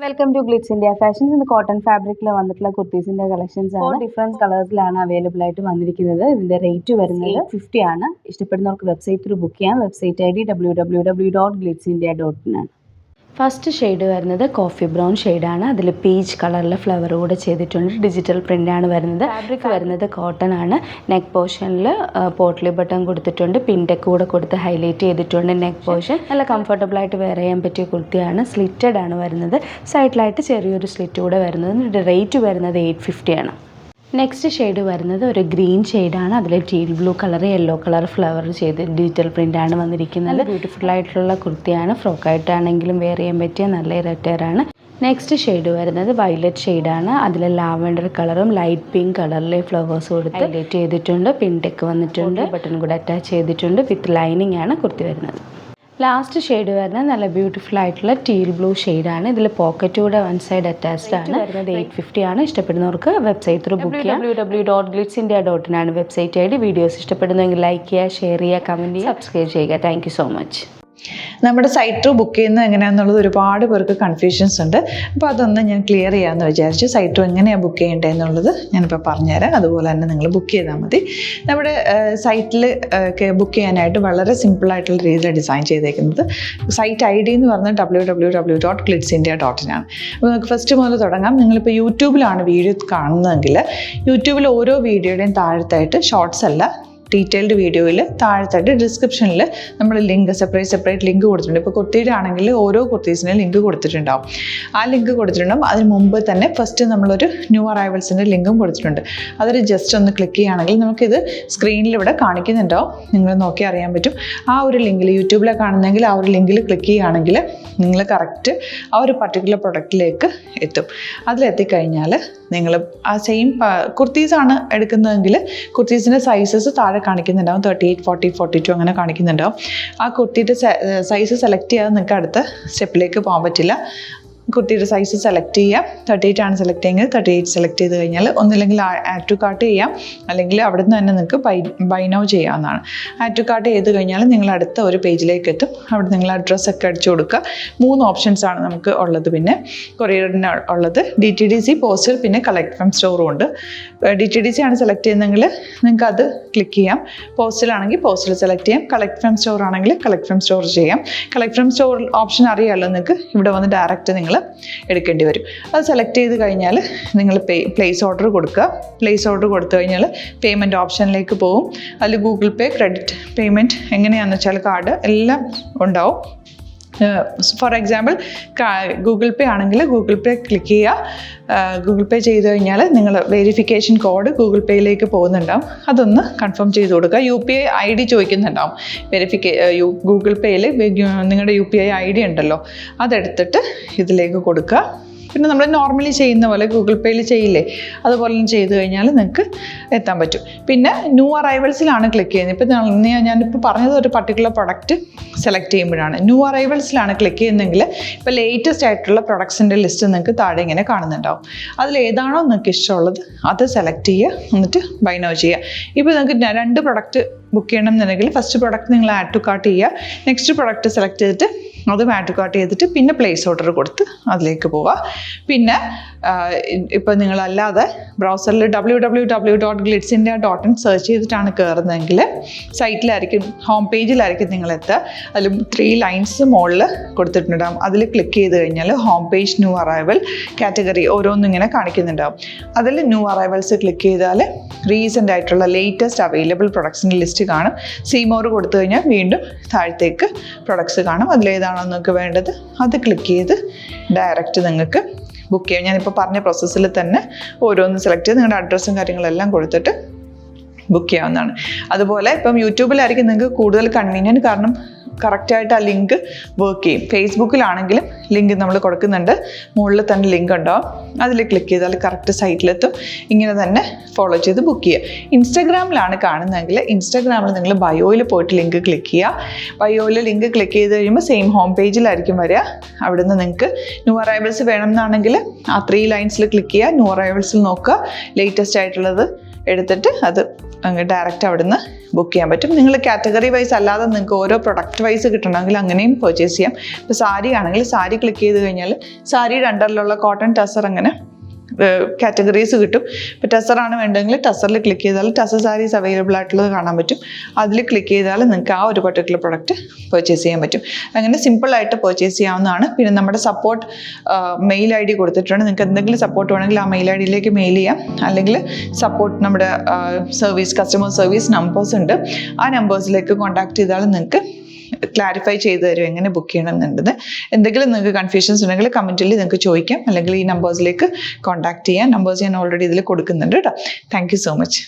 Welcome to Glitz India fashions. ഇന്ന് cotton ഫാബ്രിക്കിൽ വന്നിട്ടുള്ള കുർത്തീസിന്റെ കളക്ഷൻസ് ആണ്. ഡിഫറെന്റ് കളേഴ്സിലാണ് അവൈലബിൾ ആയിട്ട് വന്നിരിക്കുന്നത്. ഇതിന്റെ റേറ്റ് വരുന്നത് 50 ആണ്. ഇഷ്ടപ്പെടുന്നവർക്ക് വെബ്സൈറ്റ് ത്രൂ ബുക്ക് ചെയ്യാം. വെബ്സൈറ്റ് ID www.glitzindia.in ആണ്. ഫസ്റ്റ് ഷെയ്ഡ് വരുന്നത് കോഫി ബ്രൗൺ ഷെയ്ഡാണ്. അതിൽ പീച്ച് കളറിൽ ഫ്ലവർ കൂടെ ചെയ്തിട്ടുണ്ട്. ഡിജിറ്റൽ പ്രിൻ്റാണ് വരുന്നത്. ഫാബ്രിക് വരുന്നത് കോട്ടൺ ആണ്. നെക്ക് പോർഷനിൽ പോട്ട്ലി ബട്ടൺ കൊടുത്തിട്ടുണ്ട്. പിൻടെക്ക് കൂടെ കൊടുത്ത് ഹൈലൈറ്റ് ചെയ്തിട്ടുണ്ട്. നെക്ക് പോർഷൻ നല്ല കംഫർട്ടബിൾ ആയിട്ട് വെയർ ചെയ്യാൻ പറ്റിയ കുർത്തിയാണ്. സ്ലിറ്റഡ് ആണ് വരുന്നത്. സൈഡിലായിട്ട് ചെറിയൊരു സ്ലിറ്റ് കൂടെ വരുന്നത്. ഇതിൻ്റെ റേറ്റ് വരുന്നത് 850 ആണ്. നെക്സ്റ്റ് ഷെയ്ഡ് വരുന്നത് ഒരു ഗ്രീൻ ഷെയ്ഡാണ്. അതിൽ teal blue colour yellow colour flower ചെയ്ത് ഡിജിറ്റൽ പ്രിൻ്റാണ് വന്നിരിക്കുന്നത്. ബ്യൂട്ടിഫുൾ ആയിട്ടുള്ള കുർത്തിയാണ്. ഫ്രോക്കായിട്ടാണെങ്കിലും വെയർ ചെയ്യാൻ പറ്റിയ നല്ല റെറ്ററാണ്. നെക്സ്റ്റ് ഷെയ്ഡ് വരുന്നത് വയലറ്റ് ഷെയ്ഡാണ്. അതിൽ ലാവൻഡർ കളറും ലൈറ്റ് പിങ്ക് കളറിലെ ഫ്ലവേഴ്സ് കൊടുത്ത് ഹൈലൈറ്റ് ചെയ്തിട്ടുണ്ട്. പിൻടെക്ക് വന്നിട്ടുണ്ട്. ബട്ടൺ കൂടെ അറ്റാച്ച് ചെയ്തിട്ടുണ്ട്. വിത്ത് ലൈനിങ് ആണ് കുർത്തി വരുന്നത്. ലാസ്റ്റ് ഷെയ്ഡ് വരുന്നത് നല്ല ബ്യൂട്ടിഫുൾ ആയിട്ടുള്ള ടീൽ ബ്ലൂ ഷെയ്ഡാണ്. ഇതിൽ പോക്കറ്റ് കൂടെ വൺ സൈഡ് അറ്റാച്ച്ഡ് ആണ്. വരുന്നത് 850 ആണ്. ഇഷ്ടപ്പെടുന്നവർക്ക് വെബ്സൈറ്റ് ത്രൂ ബുക്ക് ചെയ്യാം. www.glitzindia.in ആണ് വെബ്സൈറ്റ് ID. വീഡിയോസ് ഇഷ്ടപ്പെടുന്നെങ്കിൽ ലൈക്ക് ചെയ്യുക, ഷെയർ ചെയ്യുക, കമൻറ്റ് ചെയ്യുക, സബ്സ്ക്രൈബ് ചെയ്യുക. Thank you so much. നമ്മുടെ സൈറ്റ് ത്രൂ ബുക്ക് ചെയ്യുന്നത് എങ്ങനെയാണെന്നുള്ളത് ഒരുപാട് പേർക്ക് കൺഫ്യൂഷൻസ് ഉണ്ട്. അപ്പോൾ അതൊന്ന് ഞാൻ ക്ലിയർ ചെയ്യാമെന്ന് വിചാരിച്ചു. സൈറ്റ് ത്രൂ എങ്ങനെയാണ് ബുക്ക് ചെയ്യേണ്ടത് എന്നുള്ളത് ഞാനിപ്പോൾ പറഞ്ഞുതരാം. അതുപോലെ തന്നെ നിങ്ങൾ ബുക്ക് ചെയ്താൽ മതി. നമ്മുടെ സൈറ്റിൽ ബുക്ക് ചെയ്യാനായിട്ട് വളരെ സിമ്പിളായിട്ടുള്ള രീതിയിൽ ഡിസൈൻ ചെയ്തേക്കുന്നത്. സൈറ്റ് ID എന്ന് പറഞ്ഞാൽ www.glitzindia.in ആണ്. അപ്പോൾ നമുക്ക് ഫസ്റ്റ് മുതൽ തുടങ്ങാം. നിങ്ങളിപ്പോൾ യൂട്യൂബിലാണ് വീഡിയോ കാണുന്നതെങ്കിൽ യൂട്യൂബിൽ ഓരോ വീഡിയോയുടെയും താഴത്തായിട്ട് ഷോർട്സ് അല്ല, ഡീറ്റെയിൽഡ് വീഡിയോയിൽ താഴത്തായിട്ട് ഡിസ്ക്രിപ്ഷനിൽ നമ്മൾ ലിങ്ക് സെപ്പറേറ്റ് ലിങ്ക് കൊടുത്തിട്ടുണ്ട്. ഇപ്പോൾ കുർത്തിയുടെ ആണെങ്കിൽ ഓരോ കുർത്തീസിന് ലിങ്ക് കൊടുത്തിട്ടുണ്ടാവും. ആ ലിങ്ക് കൊടുത്തിട്ടുണ്ടാവും. അതിന് മുമ്പ് തന്നെ ഫസ്റ്റ് നമ്മളൊരു ന്യൂ അറൈവൽസിൻ്റെ ലിങ്കും കൊടുത്തിട്ടുണ്ട്. അതൊരു ജസ്റ്റ് ഒന്ന് ക്ലിക്ക് ചെയ്യുകയാണെങ്കിൽ നമുക്കിത് സ്ക്രീനിൽ ഇവിടെ കാണിക്കുന്നുണ്ടാവും. നിങ്ങൾ നോക്കി അറിയാൻ പറ്റും. ആ ഒരു ലിങ്കിൽ യൂട്യൂബിലെ കാണുന്നെങ്കിൽ ആ ഒരു ലിങ്കിൽ ക്ലിക്ക് ചെയ്യുകയാണെങ്കിൽ നിങ്ങൾ കറക്റ്റ് ആ ഒരു പർട്ടിക്കുലർ പ്രൊഡക്റ്റിലേക്ക് എത്തും. അതിലെത്തിക്കഴിഞ്ഞാൽ നിങ്ങൾ ആ സെയിം കുർത്തീസാണ് എടുക്കുന്നതെങ്കിൽ കുർത്തീസിൻ്റെ സൈസസ് താഴെ കാണിക്കുന്നുണ്ടാവും. 38, 40, 42 അങ്ങനെ കാണിക്കുന്നുണ്ടാവും. ആ കുർത്തിയുടെ സൈസ് സെലക്ട് ചെയ്യാതെ നിങ്ങൾക്ക് അടുത്ത സ്റ്റെപ്പിലേക്ക് പോകാൻ പറ്റില്ല. കുർത്തിയുടെ സൈസ് സെലക്ട് ചെയ്യാം. 38 ആണ് സെലക്ട് ചെയ്യുന്നത്. 38 സെലക്ട് ചെയ്ത് കഴിഞ്ഞാൽ ഒന്നില്ലെങ്കിൽ ആഡ് ടു കാർട്ട് ചെയ്യാം, അല്ലെങ്കിൽ അവിടെ നിന്ന് തന്നെ നിങ്ങൾക്ക് ബൈ നൗ ചെയ്യാവുന്നതാണ്. ആഡ് ടു കാർട്ട് ചെയ്ത് കഴിഞ്ഞാൽ നിങ്ങൾ അടുത്ത ഒരു പേജിലേക്ക് എത്തും. അവിടെ നിങ്ങൾ അഡ്രസ്സൊക്കെ അടിച്ചു കൊടുക്കുക. 3 ഓപ്ഷൻസാണ് നമുക്ക് ഉള്ളത്. പിന്നെ കൊറിയറിന് ഉള്ളത് DTDC, പോസ്റ്റൽ, പിന്നെ കളക്ട് ഫ്രം സ്റ്റോറും ഉണ്ട്. DTDC ആണ് സെലക്ട് ചെയ്യുന്നതെങ്കിൽ നിങ്ങൾക്ക് അത് ക്ലിക്ക് ചെയ്യാം. പോസ്റ്റലാണെങ്കിൽ പോസ്റ്റൽ സെലക്ട് ചെയ്യാം. കളക്ട് ഫ്രം സ്റ്റോർ ആണെങ്കിൽ കളക്ട് ഫ്രം സ്റ്റോർ ചെയ്യാം. കളക്ട് ഫ്രം സ്റ്റോർ ഓപ്ഷൻ അറിയാമല്ലോ നിങ്ങൾക്ക്. ഇവിടെ വന്ന് ഡയറക്റ്റ് നിങ്ങൾ എടുക്കേണ്ടി വരും. അത് സെലക്ട് ചെയ്ത് കഴിഞ്ഞാൽ നിങ്ങൾ പ്ലേസ് ഓർഡർ കൊടുക്കുക. പ്ലേസ് ഓർഡർ കൊടുത്തു കഴിഞ്ഞാൽ പേയ്മെൻറ്റ് ഓപ്ഷനിലേക്ക് പോകും. അതിൽ ഗൂഗിൾ പേ, ക്രെഡിറ്റ് പേയ്മെൻറ്റ് എങ്ങനെയാണെന്ന് വെച്ചാൽ കാർഡ് എല്ലാം ഉണ്ടാവും. ഫോർ എക്സാമ്പിൾ ഗൂഗിൾ പേ ആണെങ്കിൽ ഗൂഗിൾ പേ ക്ലിക്ക് ചെയ്യുക. ഗൂഗിൾ പേ ചെയ്ത് കഴിഞ്ഞാൽ നിങ്ങൾ വെരിഫിക്കേഷൻ കോഡ് ഗൂഗിൾ പേയിലേക്ക് പോകുന്നുണ്ടാവും. അതൊന്ന് കൺഫേം ചെയ്ത് കൊടുക്കുക. UPI ID ചോദിക്കുന്നുണ്ടാവും. ഗൂഗിൾ പേയിൽ നിങ്ങളുടെ UPI ID ഉണ്ടല്ലോ, അതെടുത്തിട്ട് ഇതിലേക്ക് കൊടുക്കുക. പിന്നെ നമ്മൾ നോർമലി ചെയ്യുന്ന പോലെ ഗൂഗിൾ പേയിൽ ചെയ്യില്ലേ, അതുപോലെ ചെയ്ത് കഴിഞ്ഞാൽ നിങ്ങൾക്ക് എത്താൻ പറ്റും. പിന്നെ ന്യൂ അറൈവൽസിലാണ് ക്ലിക്ക് ചെയ്യുന്നത്. ഇപ്പോൾ ഞാനിപ്പോൾ പറഞ്ഞത് ഒരു പർട്ടിക്കുലർ പ്രൊഡക്റ്റ് സെലക്ട് ചെയ്യുമ്പോഴാണ്. ന്യൂ അറൈവൽസിലാണ് ക്ലിക്ക് ചെയ്യുന്നതെങ്കിൽ ഇപ്പോൾ ലേറ്റസ്റ്റ് ആയിട്ടുള്ള പ്രൊഡക്ട്സിൻ്റെ ലിസ്റ്റ് നിങ്ങൾക്ക് താഴെ ഇങ്ങനെ കാണുന്നുണ്ടാവും. അതിലേതാണോ നിങ്ങൾക്ക് ഇഷ്ടമുള്ളത് അത് സെലക്ട് ചെയ്യുക, എന്നിട്ട് ബൈ നൗ ചെയ്യുക. ഇപ്പോൾ നിങ്ങൾക്ക് 2 പ്രൊഡക്റ്റ് ബുക്ക് ചെയ്യണം എന്നുണ്ടെങ്കിൽ ഫസ്റ്റ് പ്രൊഡക്റ്റ് നിങ്ങൾ ആഡ് ടു കാർട്ട് ചെയ്യുക. നെക്സ്റ്റ് പ്രൊഡക്റ്റ് സെലക്ട് ചെയ്തിട്ട് അതും ആഡ് ടു കാർട്ട് ചെയ്തിട്ട് പിന്നെ പ്ലേസ് ഓർഡർ കൊടുത്ത് അതിലേക്ക് പോവുക. പിന്നെ ഇപ്പോൾ നിങ്ങളല്ലാതെ ബ്രൗസറിൽ www.glitzindia.in സെർച്ച് ചെയ്തിട്ടാണ് കയറുന്നതെങ്കിൽ സൈറ്റിലായിരിക്കും, ഹോം പേജിലായിരിക്കും നിങ്ങളെത്തുക. അതിൽ 3 ലൈൻസ് മുകളിൽ കൊടുത്തിട്ടുണ്ടാകും. അതിൽ ക്ലിക്ക് ചെയ്ത് കഴിഞ്ഞാൽ home page, new arrival, category ഓരോന്നും ഇങ്ങനെ കാണിക്കുന്നുണ്ടാകും. അതിൽ ന്യൂ അറൈവൽസ് ക്ലിക്ക് ചെയ്താൽ റീസെൻ്റ് ആയിട്ടുള്ള ലേറ്റസ്റ്റ് അവൈലബിൾ പ്രൊഡക്ട്സിൻ്റെ ലിസ്റ്റ് കാണും. സീമോർ കൊടുത്തു കഴിഞ്ഞാൽ വീണ്ടും താഴത്തേക്ക് പ്രൊഡക്ട്സ് കാണും. അതിലേതാണോ നിങ്ങൾക്ക് വേണ്ടത് അത് ക്ലിക്ക് ചെയ്ത് ഡയറക്റ്റ് നിങ്ങൾക്ക് ബുക്ക് ചെയ്യാം. ഞാനിപ്പോൾ പറഞ്ഞ പ്രോസസ്സിൽ തന്നെ ഓരോന്ന് സെലക്ട് ചെയ്ത് നിങ്ങളുടെ അഡ്രസ്സും കാര്യങ്ങളെല്ലാം കൊടുത്തിട്ട് ബുക്ക് ചെയ്യാവുന്നതാണ്. അതുപോലെ ഇപ്പം യൂട്യൂബിലായിരിക്കും നിങ്ങൾക്ക് കൂടുതൽ കൺവീനിയൻറ്റ്, കാരണം കറക്റ്റായിട്ട് ആ ലിങ്ക് വർക്ക് ചെയ്യും. ഫേസ്ബുക്കിലാണെങ്കിലും ലിങ്ക് നമ്മൾ കൊടുക്കുന്നുണ്ട്. മുകളിൽ തന്നെ ലിങ്ക് ഉണ്ടാവും. അതിൽ ക്ലിക്ക് ചെയ്താൽ കറക്റ്റ് സൈറ്റിലെത്തും. ഇങ്ങനെ തന്നെ ഫോളോ ചെയ്ത് ബുക്ക് ചെയ്യുക. ഇൻസ്റ്റാഗ്രാമിലാണ് കാണുന്നതെങ്കിൽ ഇൻസ്റ്റാഗ്രാമിൽ നിങ്ങൾ ബയോയിൽ പോയിട്ട് ലിങ്ക് ക്ലിക്ക് ചെയ്യുക. ബയോയിൽ ലിങ്ക് ക്ലിക്ക് ചെയ്ത് കഴിയുമ്പോൾ സെയിം ഹോം പേജിലായിരിക്കും വരിക. അവിടുന്ന് നിങ്ങൾക്ക് ന്യൂ അറൈവൽസ് വേണമെന്നാണെങ്കിൽ ആ 3 ലൈൻസിൽ ക്ലിക്ക് ചെയ്യുക. ന്യൂ അറൈവൽസിൽ നോക്കുക, ലേറ്റസ്റ്റ് ആയിട്ടുള്ളത് എടുത്തിട്ട് അത് ഡയറക്റ്റ് അവിടുന്ന് ബുക്ക് ചെയ്യാൻ പറ്റും. നിങ്ങൾ കാറ്റഗറി വൈസ് അല്ലാതെ നിങ്ങൾക്ക് ഓരോ പ്രൊഡക്റ്റ് വൈസ് കിട്ടണമെങ്കിൽ അങ്ങനെയും പർച്ചേസ് ചെയ്യാം. ഇപ്പോൾ സാരി ആണെങ്കിൽ സാരി ക്ലിക്ക് ചെയ്ത് കഴിഞ്ഞാൽ സാരിയുടെ അണ്ടറിലുള്ള കോട്ടൺ ടസർ അങ്ങനെ കാറ്റഗറീസ് കിട്ടും. ഇപ്പോൾ ടസറാണ് വേണ്ടതെങ്കിൽ ടസറിൽ ക്ലിക്ക് ചെയ്താൽ ടസർ സാരീസ് അവൈലബിൾ ആയിട്ടുള്ളത് കാണാൻ പറ്റും. അതിൽ ക്ലിക്ക് ചെയ്താൽ നിങ്ങൾക്ക് ആ ഒരു പർട്ടിക്കുലർ പ്രൊഡക്റ്റ് പർച്ചേസ് ചെയ്യാൻ പറ്റും. അങ്ങനെ സിമ്പിളായിട്ട് പർച്ചേസ് ചെയ്യാവുന്നതാണ്. പിന്നെ നമ്മുടെ സപ്പോർട്ട് മെയിൽ ID കൊടുത്തിട്ടുണ്ട്. നിങ്ങൾക്ക് എന്തെങ്കിലും സപ്പോർട്ട് വേണമെങ്കിൽ ആ മെയിൽ IDയിലേക്ക് മെയിൽ ചെയ്യാം. അല്ലെങ്കിൽ സപ്പോർട്ട് നമ്മുടെ കസ്റ്റമർ സർവീസ് നമ്പേഴ്സ് ഉണ്ട്. ആ നമ്പേഴ്സിലേക്ക് കോൺടാക്ട് ചെയ്താൽ നിങ്ങൾക്ക് ക്ലാരിഫൈ ചെയ്ത് തരും എങ്ങനെ ബുക്ക് ചെയ്യണം എന്നുള്ളത്. എന്തെങ്കിലും നിങ്ങൾക്ക് കൺഫ്യൂഷൻസ് ഉണ്ടെങ്കിൽ കമൻറ്റിൽ നിങ്ങൾക്ക് ചോദിക്കാം, അല്ലെങ്കിൽ ഈ നമ്പേഴ്സിലേക്ക് കോൺടാക്ട് ചെയ്യാം. നമ്പേഴ്സ് ഞാൻ ഓൾറെഡി ഇതിൽ കൊടുക്കുന്നുണ്ട് കേട്ടോ. Thank you so much.